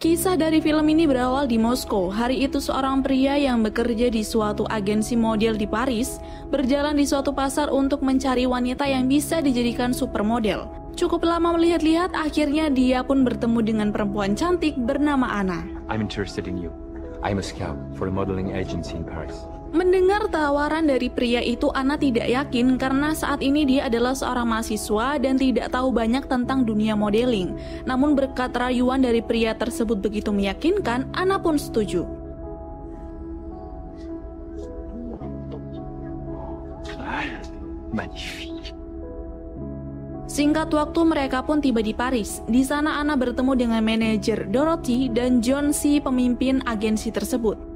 Kisah dari film ini berawal di Moskow. Hari itu seorang pria yang bekerja di suatu agensi model di Paris berjalan di suatu pasar untuk mencari wanita yang bisa dijadikan supermodel. Cukup lama melihat-lihat, akhirnya dia pun bertemu dengan perempuan cantik bernama Anna. I'm interested in you. I'm a scout for a modeling agency in Paris. Mendengar tawaran dari pria itu, Anna tidak yakin karena saat ini dia adalah seorang mahasiswa dan tidak tahu banyak tentang dunia modeling. Namun berkat rayuan dari pria tersebut begitu meyakinkan, Anna pun setuju. Magnifique. Singkat waktu mereka pun tiba di Paris. Di sana Anna bertemu dengan manajer Dorothy dan John, si pemimpin agensi tersebut.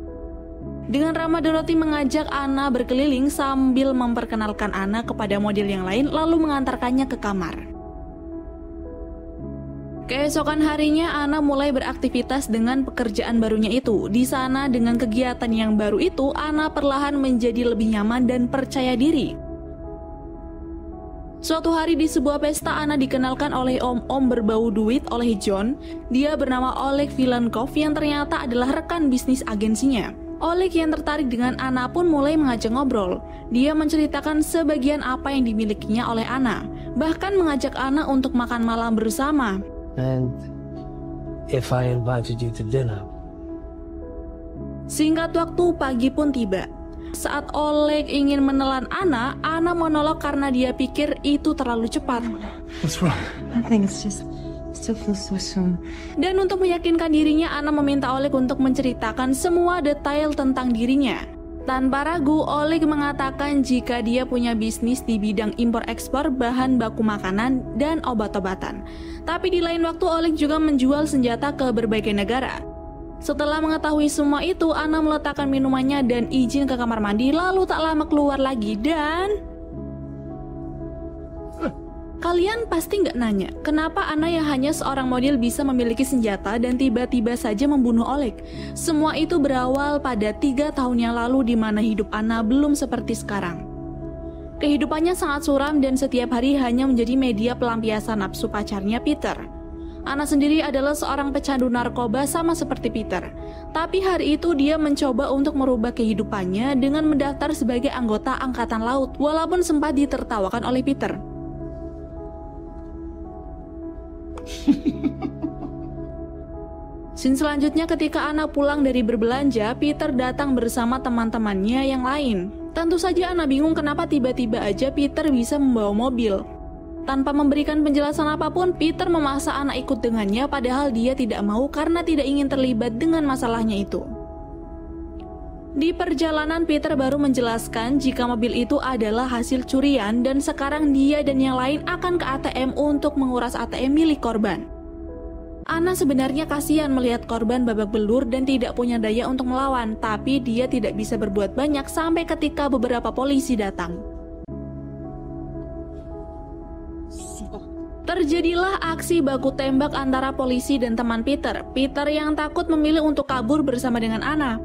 Dengan ramah, Dorothy mengajak Anna berkeliling sambil memperkenalkan Anna kepada model yang lain lalu mengantarkannya ke kamar. Keesokan harinya Anna mulai beraktivitas dengan pekerjaan barunya itu. Di sana dengan kegiatan yang baru itu, Anna perlahan menjadi lebih nyaman dan percaya diri. Suatu hari di sebuah pesta, Anna dikenalkan oleh om-om berbau duit oleh John. Dia bernama Oleg Vilenkov yang ternyata adalah rekan bisnis agensinya. Oleg yang tertarik dengan Anna pun mulai mengajak ngobrol. Dia menceritakan sebagian apa yang dimilikinya oleh Anna, bahkan mengajak Anna untuk makan malam bersama. And if I invited you to dinner? Singkat waktu, pagi pun tiba. Saat Oleg ingin menelan Anna, Anna menolak karena dia pikir itu terlalu cepat. What's wrong? Nothing, it's just still feels so soon. Dan untuk meyakinkan dirinya, Anna meminta Oleg untuk menceritakan semua detail tentang dirinya. Tanpa ragu, Oleg mengatakan jika dia punya bisnis di bidang impor-ekspor bahan baku makanan dan obat-obatan. Tapi di lain waktu, Oleg juga menjual senjata ke berbagai negara. Setelah mengetahui semua itu, Anna meletakkan minumannya dan izin ke kamar mandi, lalu tak lama keluar lagi dan... Kalian pasti nggak nanya, kenapa Anna yang hanya seorang model bisa memiliki senjata dan tiba-tiba saja membunuh Oleg? Semua itu berawal pada 3 tahun yang lalu di mana hidup Anna belum seperti sekarang. Kehidupannya sangat suram dan setiap hari hanya menjadi media pelampiasan nafsu pacarnya Peter. Anna sendiri adalah seorang pecandu narkoba sama seperti Peter. Tapi hari itu dia mencoba untuk merubah kehidupannya dengan mendaftar sebagai anggota Angkatan Laut, walaupun sempat ditertawakan oleh Peter. Scene selanjutnya ketika Anna pulang dari berbelanja, Peter datang bersama teman-temannya yang lain. Tentu saja Anna bingung kenapa tiba-tiba aja Peter bisa membawa mobil. Tanpa memberikan penjelasan apapun, Peter memaksa Anna ikut dengannya padahal dia tidak mau karena tidak ingin terlibat dengan masalahnya itu. Di perjalanan, Peter baru menjelaskan jika mobil itu adalah hasil curian dan sekarang dia dan yang lain akan ke ATM untuk menguras ATM milik korban. Anna sebenarnya kasihan melihat korban babak belur dan tidak punya daya untuk melawan, tapi dia tidak bisa berbuat banyak sampai ketika beberapa polisi datang. Terjadilah aksi baku tembak antara polisi dan teman Peter. Peter yang takut memilih untuk kabur bersama dengan Anna.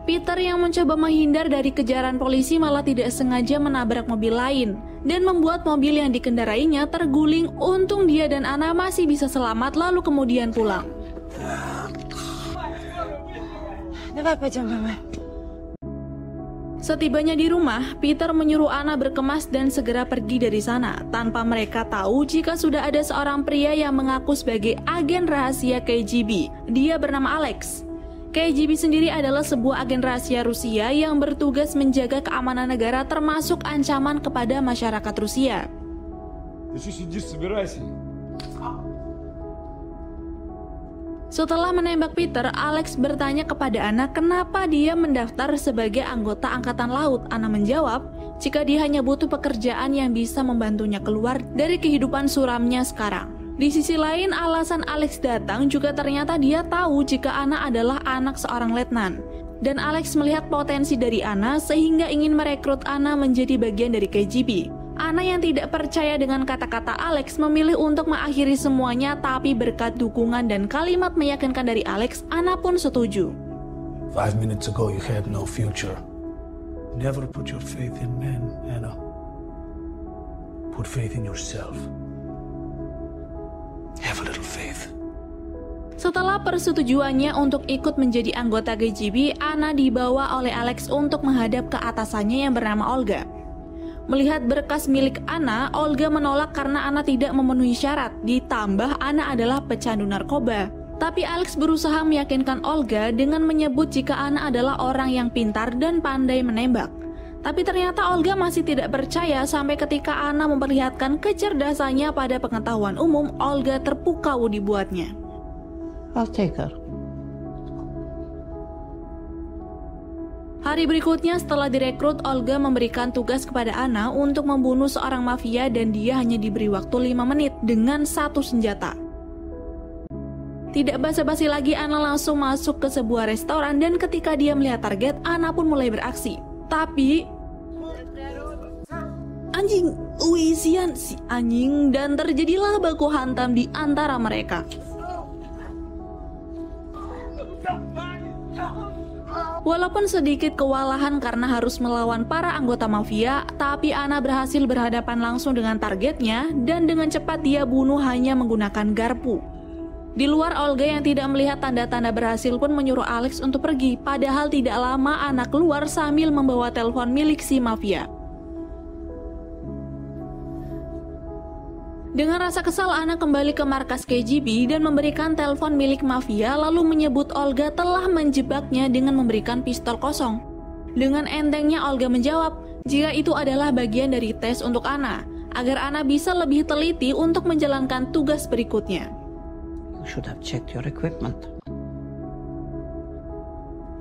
Peter yang mencoba menghindar dari kejaran polisi malah tidak sengaja menabrak mobil lain dan membuat mobil yang dikendarainya terguling. Untung dia dan Anna masih bisa selamat lalu kemudian pulang. Setibanya di rumah, Peter menyuruh Anna berkemas dan segera pergi dari sana tanpa mereka tahu jika sudah ada seorang pria yang mengaku sebagai agen rahasia KGB. Dia bernama Alex. KGB sendiri adalah sebuah agen rahasia Rusia yang bertugas menjaga keamanan negara termasuk ancaman kepada masyarakat Rusia. Setelah menembak Peter, Alex bertanya kepada Anna kenapa dia mendaftar sebagai anggota Angkatan Laut. Anna menjawab, jika dia hanya butuh pekerjaan yang bisa membantunya keluar dari kehidupan suramnya sekarang. Di sisi lain, alasan Alex datang juga ternyata dia tahu jika Anna adalah anak seorang letnan. Dan Alex melihat potensi dari Anna sehingga ingin merekrut Anna menjadi bagian dari KGB. Anna yang tidak percaya dengan kata-kata Alex memilih untuk mengakhiri semuanya, tapi berkat dukungan dan kalimat meyakinkan dari Alex, Anna pun setuju. 5 minutes ago you had no future. Never put your faith in men, Anna. Put faith in yourself. Have a little faith. Setelah persetujuannya untuk ikut menjadi anggota KGB, Anna dibawa oleh Alex untuk menghadap ke atasannya yang bernama Olga. Melihat berkas milik Anna, Olga menolak karena Anna tidak memenuhi syarat, ditambah Anna adalah pecandu narkoba. Tapi Alex berusaha meyakinkan Olga dengan menyebut jika Anna adalah orang yang pintar dan pandai menembak. Tapi ternyata Olga masih tidak percaya sampai ketika Anna memperlihatkan kecerdasannya pada pengetahuan umum, Olga terpukau dibuatnya. I'll take her. Hari berikutnya setelah direkrut, Olga memberikan tugas kepada Anna untuk membunuh seorang mafia dan dia hanya diberi waktu 5 menit dengan 1 senjata. Tidak basa-basi lagi, Anna langsung masuk ke sebuah restoran dan ketika dia melihat target, Anna pun mulai beraksi. Tapi anjing, wisian si anjing, dan terjadilah baku hantam di antara mereka. Walaupun sedikit kewalahan karena harus melawan para anggota mafia, tapi Anna berhasil berhadapan langsung dengan targetnya dan dengan cepat dia bunuh hanya menggunakan garpu. Di luar, Olga yang tidak melihat tanda-tanda berhasil pun menyuruh Alex untuk pergi, padahal tidak lama Anna keluar sambil membawa telepon milik si mafia. Dengan rasa kesal, Anna kembali ke markas KGB dan memberikan telepon milik mafia lalu menyebut Olga telah menjebaknya dengan memberikan pistol kosong. Dengan entengnya Olga menjawab jika itu adalah bagian dari tes untuk Anna, agar Anna bisa lebih teliti untuk menjalankan tugas berikutnya. You should have checked your equipment.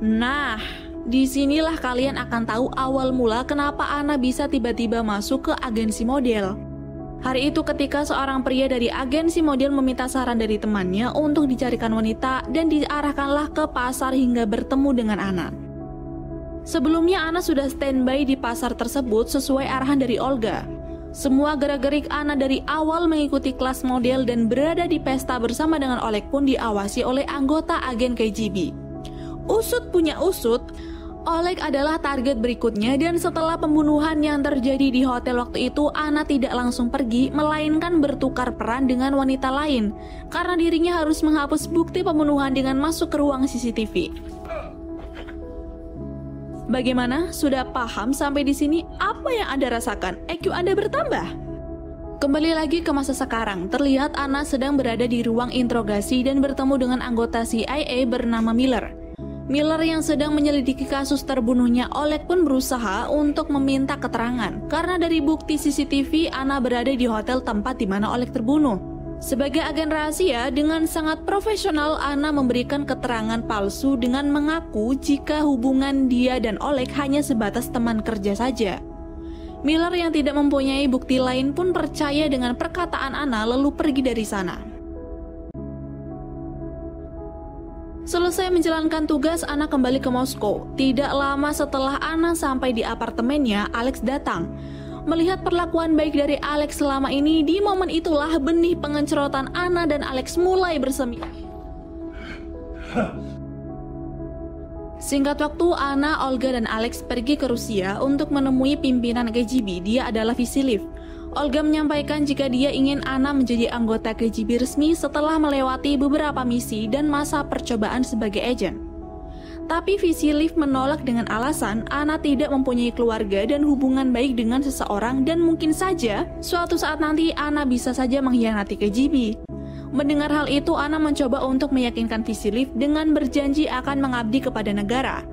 Nah, disinilah kalian akan tahu awal mula kenapa Anna bisa tiba-tiba masuk ke agensi model. Hari itu ketika seorang pria dari agensi model meminta saran dari temannya untuk dicarikan wanita dan diarahkanlah ke pasar hingga bertemu dengan Anna. Sebelumnya Anna sudah standby di pasar tersebut sesuai arahan dari Olga. Semua gerak-gerik Anna dari awal mengikuti kelas model dan berada di pesta bersama dengan Oleg pun diawasi oleh anggota agen KGB. Usut punya usut, Oleg adalah target berikutnya dan setelah pembunuhan yang terjadi di hotel waktu itu, Anna tidak langsung pergi, melainkan bertukar peran dengan wanita lain karena dirinya harus menghapus bukti pembunuhan dengan masuk ke ruang CCTV. Bagaimana? Sudah paham sampai di sini? Apa yang Anda rasakan? EQ Anda bertambah? Kembali lagi ke masa sekarang, terlihat Anna sedang berada di ruang interogasi dan bertemu dengan anggota CIA bernama Miller. Miller yang sedang menyelidiki kasus terbunuhnya Oleg pun berusaha untuk meminta keterangan karena dari bukti CCTV Anna berada di hotel tempat di mana Oleg terbunuh. Sebagai agen rahasia, dengan sangat profesional Anna memberikan keterangan palsu dengan mengaku jika hubungan dia dan Oleg hanya sebatas teman kerja saja. Miller yang tidak mempunyai bukti lain pun percaya dengan perkataan Anna lalu pergi dari sana. Selesai menjalankan tugas, Anna kembali ke Moskow. Tidak lama setelah Anna sampai di apartemennya, Alex datang. Melihat perlakuan baik dari Alex selama ini, di momen itulah benih pengencerotan Anna dan Alex mulai bersemi. Singkat waktu, Anna, Olga, dan Alex pergi ke Rusia untuk menemui pimpinan KGB. Dia adalah Vasiliev. Olga menyampaikan jika dia ingin Anna menjadi anggota KGB resmi setelah melewati beberapa misi dan masa percobaan sebagai agen. Tapi Vasiliev menolak dengan alasan Anna tidak mempunyai keluarga dan hubungan baik dengan seseorang dan mungkin saja suatu saat nanti Anna bisa saja mengkhianati KGB. Mendengar hal itu, Anna mencoba untuk meyakinkan Vasiliev dengan berjanji akan mengabdi kepada negara.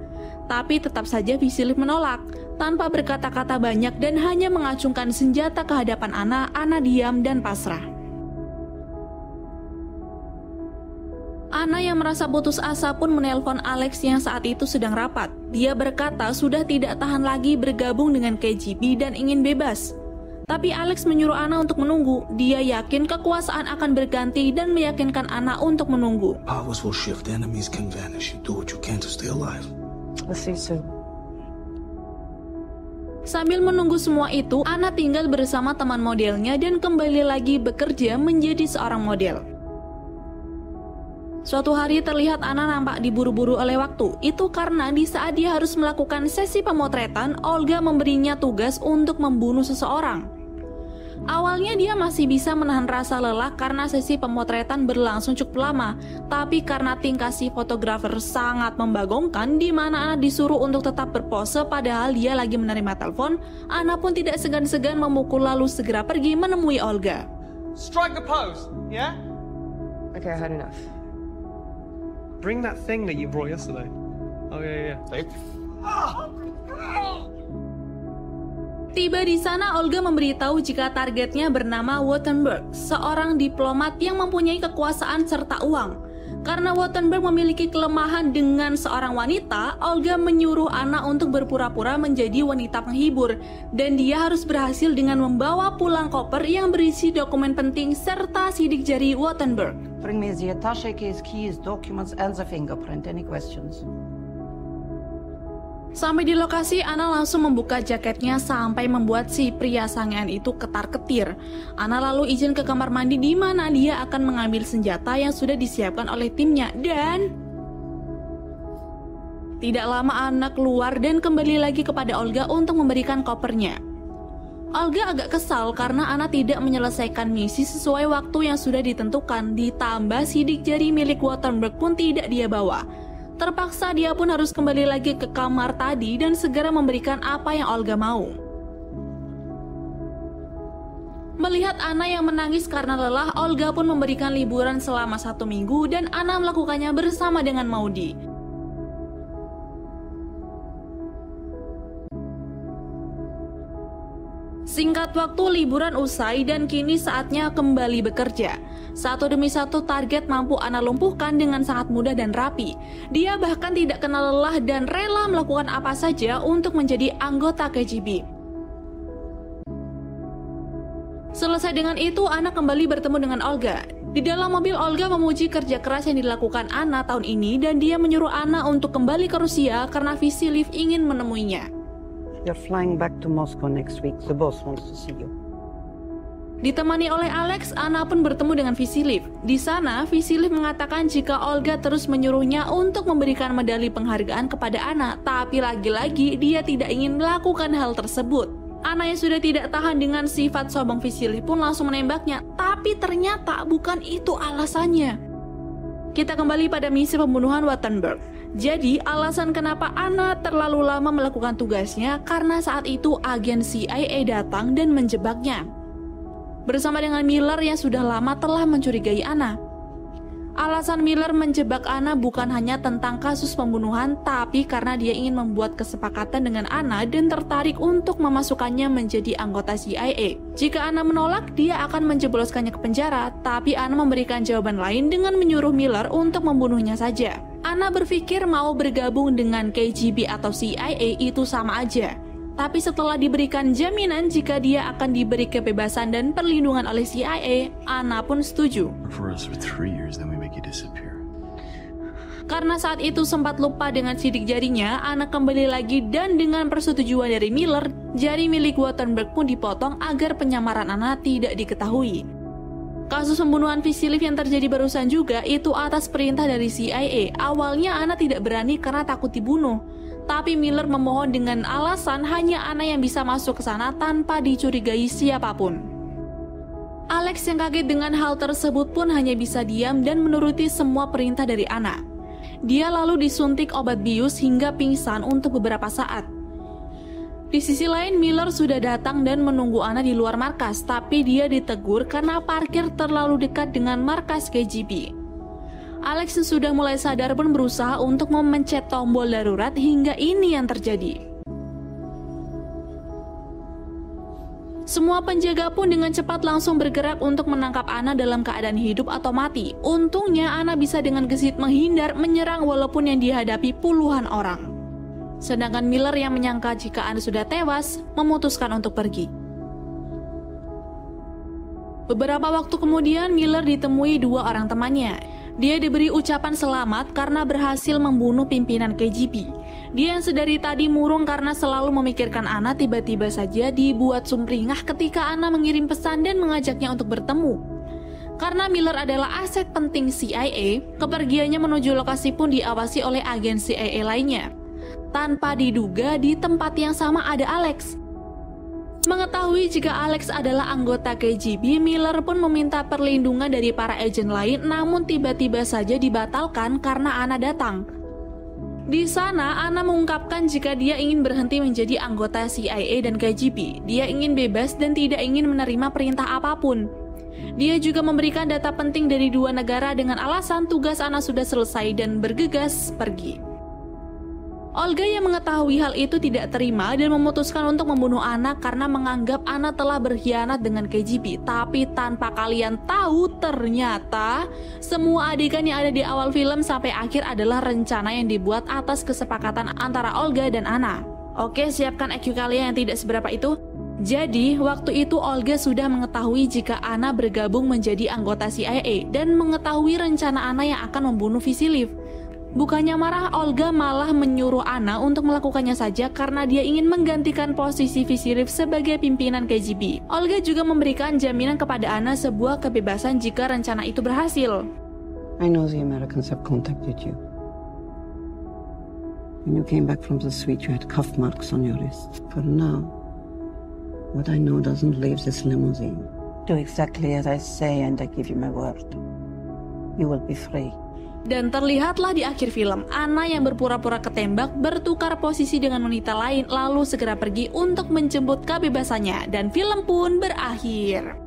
Tapi tetap saja Vasiliev menolak. Tanpa berkata-kata banyak dan hanya mengacungkan senjata ke hadapan Anna diam dan pasrah. Anna yang merasa putus asa pun menelpon Alex yang saat itu sedang rapat. Dia berkata sudah tidak tahan lagi bergabung dengan KGB dan ingin bebas. Tapi Alex menyuruh Anna untuk menunggu. Dia yakin kekuasaan akan berganti dan meyakinkan Anna untuk menunggu. Powers will shift, enemies can vanish. You do what you can to stay alive. I'll see you soon. Sambil menunggu semua itu, Anna tinggal bersama teman modelnya dan kembali lagi bekerja menjadi seorang model. Suatu hari terlihat Anna nampak diburu-buru oleh waktu. Itu karena di saat dia harus melakukan sesi pemotretan, Olga memberinya tugas untuk membunuh seseorang. Awalnya dia masih bisa menahan rasa lelah karena sesi pemotretan berlangsung cukup lama, tapi karena tingkah si fotografer sangat membagongkan di mana Anna disuruh untuk tetap berpose padahal dia lagi menerima telepon, Anna pun tidak segan-segan memukul lalu segera pergi menemui Olga. Strike a pose, yeah? Okay, I had enough. Bring that thing that you brought yesterday. Oh yeah. Tiba di sana, Olga memberitahu jika targetnya bernama Wattenberg, seorang diplomat yang mempunyai kekuasaan serta uang. Karena Wattenberg memiliki kelemahan dengan seorang wanita, Olga menyuruh Anna untuk berpura-pura menjadi wanita penghibur, dan dia harus berhasil dengan membawa pulang koper yang berisi dokumen penting serta sidik jari Wattenberg. Bring me the attaché case, keys, documents, and the fingerprint. Any questions? Sampai di lokasi, Anna langsung membuka jaketnya sampai membuat si pria sangean itu ketar-ketir. Anna lalu izin ke kamar mandi di mana dia akan mengambil senjata yang sudah disiapkan oleh timnya dan... Tidak lama Anna keluar dan kembali lagi kepada Olga untuk memberikan kopernya. Olga agak kesal karena Anna tidak menyelesaikan misi sesuai waktu yang sudah ditentukan, ditambah sidik jari milik Wattenberg pun tidak dia bawa. Terpaksa dia pun harus kembali lagi ke kamar tadi dan segera memberikan apa yang Olga mau. Melihat Anna yang menangis karena lelah, Olga pun memberikan liburan selama 1 minggu dan Anna melakukannya bersama dengan Maudie. Singkat waktu liburan usai dan kini saatnya kembali bekerja. Satu demi satu target mampu Anna lumpuhkan dengan sangat mudah dan rapi. Dia bahkan tidak kenal lelah dan rela melakukan apa saja untuk menjadi anggota KGB. Selesai dengan itu, Anna kembali bertemu dengan Olga. Di dalam mobil, Olga memuji kerja keras yang dilakukan Anna tahun ini dan dia menyuruh Anna untuk kembali ke Rusia karena Vasiliev ingin menemuinya. You're flying back to Moscow next week. The boss wants to see you. Ditemani oleh Alex, Anna pun bertemu dengan Vasiliev. Di sana, Vasiliev mengatakan jika Olga terus menyuruhnya untuk memberikan medali penghargaan kepada Anna, tapi lagi-lagi dia tidak ingin melakukan hal tersebut. Anna yang sudah tidak tahan dengan sifat sombong Vasiliev pun langsung menembaknya, tapi ternyata bukan itu alasannya. Kita kembali pada misi pembunuhan Wattenberg. Jadi, alasan kenapa Anna terlalu lama melakukan tugasnya karena saat itu agen CIA datang dan menjebaknya. Bersama dengan Miller yang sudah lama telah mencurigai Anna. Alasan Miller menjebak Anna bukan hanya tentang kasus pembunuhan, tapi karena dia ingin membuat kesepakatan dengan Anna dan tertarik untuk memasukkannya menjadi anggota CIA. Jika Anna menolak, dia akan menjebloskannya ke penjara, tapi Anna memberikan jawaban lain dengan menyuruh Miller untuk membunuhnya saja. Anna berpikir mau bergabung dengan KGB atau CIA itu sama aja. Tapi setelah diberikan jaminan jika dia akan diberi kebebasan dan perlindungan oleh CIA, Anna pun setuju. Karena saat itu sempat lupa dengan sidik jarinya, Anna kembali lagi dan dengan persetujuan dari Miller, jari milik Wattenberg pun dipotong agar penyamaran Anna tidak diketahui. Kasus pembunuhan Vasiliev yang terjadi barusan juga itu atas perintah dari CIA. Awalnya Anna tidak berani karena takut dibunuh. Tapi Miller memohon dengan alasan hanya Anna yang bisa masuk ke sana tanpa dicurigai siapapun. Alex yang kaget dengan hal tersebut pun hanya bisa diam dan menuruti semua perintah dari Anna. Dia lalu disuntik obat bius hingga pingsan untuk beberapa saat. Di sisi lain, Miller sudah datang dan menunggu Anna di luar markas, tapi dia ditegur karena parkir terlalu dekat dengan markas KGB. Alex yang sudah mulai sadar pun berusaha untuk memencet tombol darurat hingga ini yang terjadi. Semua penjaga pun dengan cepat langsung bergerak untuk menangkap Anna dalam keadaan hidup atau mati. Untungnya Anna bisa dengan gesit menghindar menyerang walaupun yang dihadapi puluhan orang. Sedangkan Miller yang menyangka jika Anna sudah tewas, memutuskan untuk pergi. Beberapa waktu kemudian Miller ditemui 2 orang temannya. Dia diberi ucapan selamat karena berhasil membunuh pimpinan KGB. Dia yang sedari tadi murung karena selalu memikirkan Anna tiba-tiba saja dibuat sumringah ketika Anna mengirim pesan dan mengajaknya untuk bertemu. Karena Miller adalah aset penting CIA, kepergiannya menuju lokasi pun diawasi oleh agen CIA lainnya. Tanpa diduga di tempat yang sama ada Alex. Mengetahui jika Alex adalah anggota KGB, Miller pun meminta perlindungan dari para agen lain, namun tiba-tiba saja dibatalkan karena Anna datang. Di sana, Anna mengungkapkan jika dia ingin berhenti menjadi anggota CIA dan KGB. Dia ingin bebas dan tidak ingin menerima perintah apapun. Dia juga memberikan data penting dari 2 negara dengan alasan tugas Anna sudah selesai dan bergegas pergi. Olga yang mengetahui hal itu tidak terima dan memutuskan untuk membunuh Anna karena menganggap Anna telah berkhianat dengan KGB. Tapi tanpa kalian tahu, ternyata semua adegan yang ada di awal film sampai akhir adalah rencana yang dibuat atas kesepakatan antara Olga dan Anna. Oke, siapkan IQ kalian yang tidak seberapa itu. Jadi, waktu itu Olga sudah mengetahui jika Anna bergabung menjadi anggota CIA dan mengetahui rencana Anna yang akan membunuh Vasiliev. Bukannya marah, Olga malah menyuruh Anna untuk melakukannya saja karena dia ingin menggantikan posisi Vasiliev sebagai pimpinan KGB. Olga juga memberikan jaminan kepada Anna sebuah kebebasan jika rencana itu berhasil. I know the Americans have contacted you. When you came back from the suite, you had cuff marks on your wrist. For now, what I know doesn't leave this limousine. Do exactly as I say and I give you my word. You will be free. Dan terlihatlah di akhir film, Anna yang berpura-pura ketembak bertukar posisi dengan wanita lain lalu segera pergi untuk menjemput kebebasannya dan film pun berakhir.